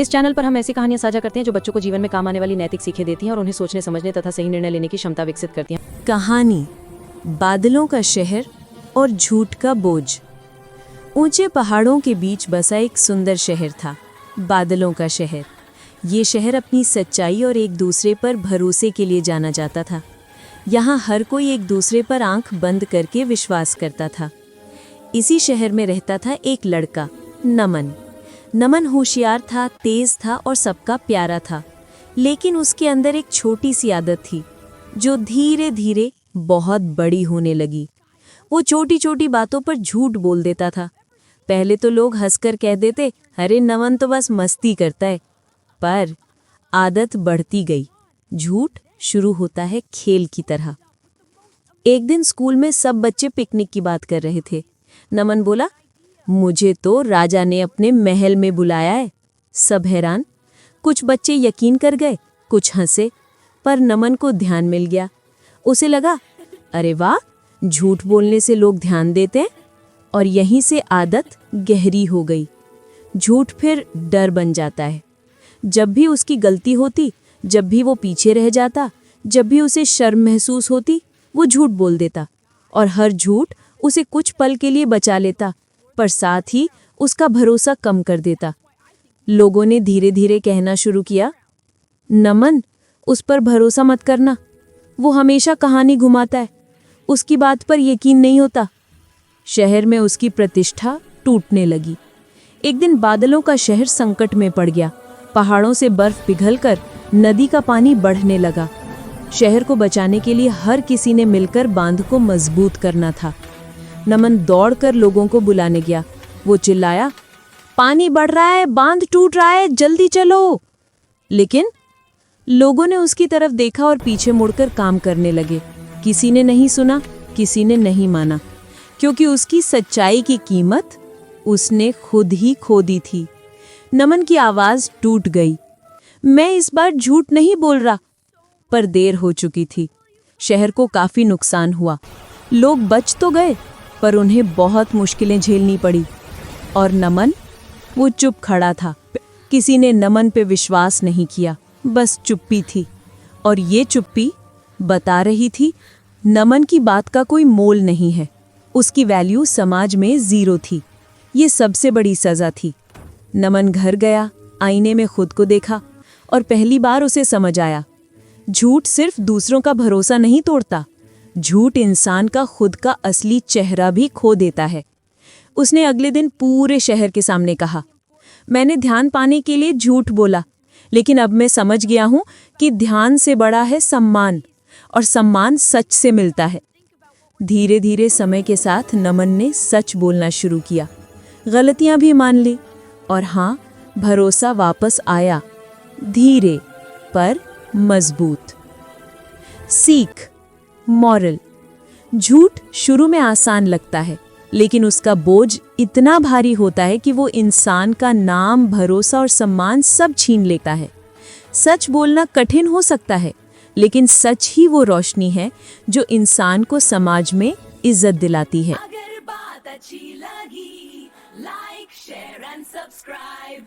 इस चैनल पर हम ऐसी कहानियां साझा करते हैं जो बच्चों को जीवन में काम आने वाली नैतिक सीखें देती हैं और उन्हें सोचने समझने तथा सही निर्णय लेने की क्षमता विकसित करती हैं। कहानी बादलों का शहर और झूठ का बोझ। ऊंचे पहाड़ों के बीच बसा एक सुंदर शहर था, बादलों का शहर। ये शहर अपनी सच्चाई और एक दूसरे पर भरोसे के लिए जाना जाता था। यहाँ हर कोई एक दूसरे पर आंख बंद करके विश्वास करता था। इसी शहर में रहता था एक लड़का, नमन। नमन होशियार था, तेज था और सबका प्यारा था। लेकिन उसके अंदर एक छोटी सी आदत थी जो धीरे धीरे बहुत बड़ी होने लगी। वो छोटी छोटी बातों पर झूठ बोल देता था। पहले तो लोग हंसकर कह देते, अरे नमन तो बस मस्ती करता है। पर आदत बढ़ती गई। झूठ शुरू होता है खेल की तरह। एक दिन स्कूल में सब बच्चे पिकनिक की बात कर रहे थे। नमन बोला, मुझे तो राजा ने अपने महल में बुलाया है। सब हैरान। कुछ बच्चे यकीन कर गए, कुछ हंसे, पर नमन को ध्यान मिल गया। उसे लगा, अरे वाह, झूठ बोलने से लोग ध्यान देते हैं। और यहीं से आदत गहरी हो गई। झूठ फिर डर बन जाता है। जब भी उसकी गलती होती, जब भी वो पीछे रह जाता, जब भी उसे शर्म महसूस होती, वो झूठ बोल देता। और हर झूठ उसे कुछ पल के लिए बचा लेता, पर साथ ही उसका भरोसा कम कर देता। लोगों ने धीरे धीरे कहना शुरू किया, नमन, उस पर भरोसा मत करना, वो हमेशा कहानी घुमाता है, उसकी बात पर यकीन नहीं होता। शहर में उसकी प्रतिष्ठा टूटने लगी। एक दिन बादलों का शहर संकट में पड़ गया। पहाड़ों से बर्फ पिघलकर नदी का पानी बढ़ने लगा। शहर को बचाने के लिए हर किसी ने मिलकर बांध को मजबूत करना था। नमन दौड़कर लोगों को बुलाने गया। वो चिल्लाया, पानी बढ़ रहा है, बांध टूट रहा है, जल्दी चलो। लेकिन लोगों ने उसकी तरफ देखा और पीछे मुड़कर काम करने लगे। किसी ने नहीं सुना, किसी ने नहीं माना, क्योंकि उसकी सच्चाई की कीमत उसने खुद ही खो दी थी। नमन की आवाज टूट गई, मैं इस बार झूठ नहीं बोल रहा। पर देर हो चुकी थी। शहर को काफी नुकसान हुआ। लोग बच तो गए, पर उन्हें बहुत मुश्किलें झेलनी पड़ी। और नमन, वो चुप खड़ा था। किसी ने नमन पे विश्वास नहीं किया, बस चुप्पी थी। और ये चुप्पी बता रही थी, नमन की बात का कोई मोल नहीं है। उसकी वैल्यू समाज में जीरो थी। ये सबसे बड़ी सजा थी। नमन घर गया, आईने में खुद को देखा और पहली बार उसे समझ आया, झूठ सिर्फ दूसरों का भरोसा नहीं तोड़ता, झूठ इंसान का खुद का असली चेहरा भी खो देता है। उसने अगले दिन पूरे शहर के सामने कहा, मैंने ध्यान पाने के लिए झूठ बोला, लेकिन अब मैं समझ गया हूं कि ध्यान से बड़ा है सम्मान, और सम्मान सच से मिलता है। धीरे धीरे समय के साथ नमन ने सच बोलना शुरू किया, गलतियां भी मान ली, और हाँ, भरोसा वापस आया, धीरे पर मजबूत। सीख, मॉरल, झूठ शुरू में आसान लगता है, लेकिन उसका बोझ इतना भारी होता है कि वो इंसान का नाम, भरोसा और सम्मान सब छीन लेता है। सच बोलना कठिन हो सकता है, लेकिन सच ही वो रोशनी है जो इंसान को समाज में इज्जत दिलाती है। अगर बात अच्छी लगी, लाइक, शेयर एंड सब्सक्राइब।